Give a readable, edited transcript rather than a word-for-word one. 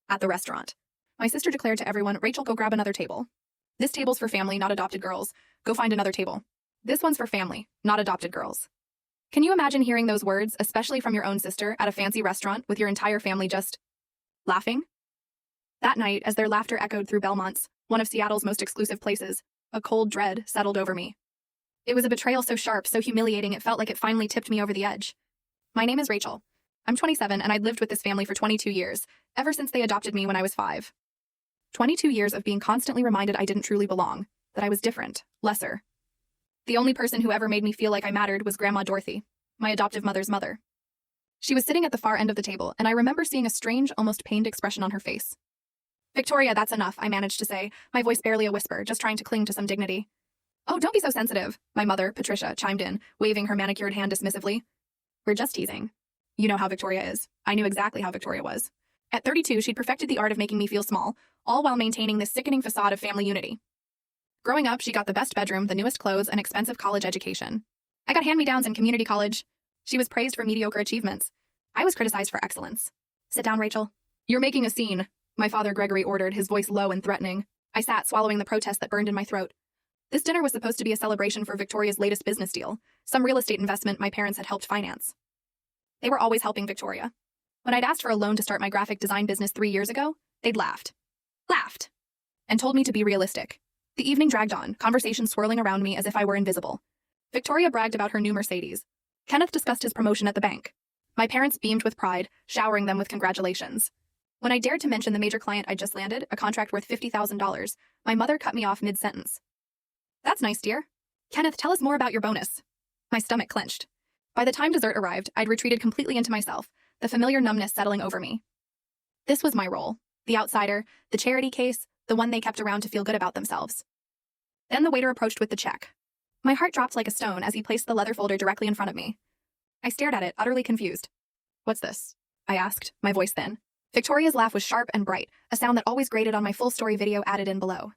At the restaurant. My sister declared to everyone, "Rachel, go grab another table. This table's for family, not adopted girls. Go find another table. This one's for family, not adopted girls." Can you imagine hearing those words, especially from your own sister, at a fancy restaurant with your entire family just laughing? That night, as their laughter echoed through Belmont's, one of Seattle's most exclusive places, a cold dread settled over me. It was a betrayal so sharp, so humiliating, it felt like it finally tipped me over the edge. My name is Rachel. I'm 27 and I'd lived with this family for 22 years, ever since they adopted me when I was 5. 22 years of being constantly reminded I didn't truly belong, that I was different, lesser. The only person who ever made me feel like I mattered was Grandma Dorothy, my adoptive mother's mother. She was sitting at the far end of the table, and I remember seeing a strange, almost pained expression on her face. "Victoria, that's enough," I managed to say, my voice barely a whisper, just trying to cling to some dignity. "Oh, don't be so sensitive," my mother, Patricia, chimed in, waving her manicured hand dismissively. "We're just teasing. You know how Victoria is." I knew exactly how Victoria was. At 32, she'd perfected the art of making me feel small, all while maintaining this sickening facade of family unity. Growing up, she got the best bedroom, the newest clothes, and expensive college education. I got hand-me-downs in community college. She was praised for mediocre achievements. I was criticized for excellence. "Sit down, Rachel." "You're making a scene," my father Gregory ordered, his voice low and threatening. I sat, swallowing the protest that burned in my throat. This dinner was supposed to be a celebration for Victoria's latest business deal, some real estate investment my parents had helped finance. They were always helping Victoria. When I'd asked for a loan to start my graphic design business 3 years ago, they'd laughed, and told me to be realistic. The evening dragged on, conversations swirling around me as if I were invisible. Victoria bragged about her new Mercedes. Kenneth discussed his promotion at the bank. My parents beamed with pride, showering them with congratulations. When I dared to mention the major client I'd just landed, a contract worth $50,000, my mother cut me off mid-sentence. "That's nice, dear. Kenneth, tell us more about your bonus." My stomach clenched. By the time dessert arrived, I'd retreated completely into myself, the familiar numbness settling over me. This was my role. The outsider, the charity case, the one they kept around to feel good about themselves. Then the waiter approached with the check. My heart dropped like a stone as he placed the leather folder directly in front of me. I stared at it, utterly confused. "What's this?" I asked, my voice thin. Victoria's laugh was sharp and bright, a sound that always grated on my full story video added in below.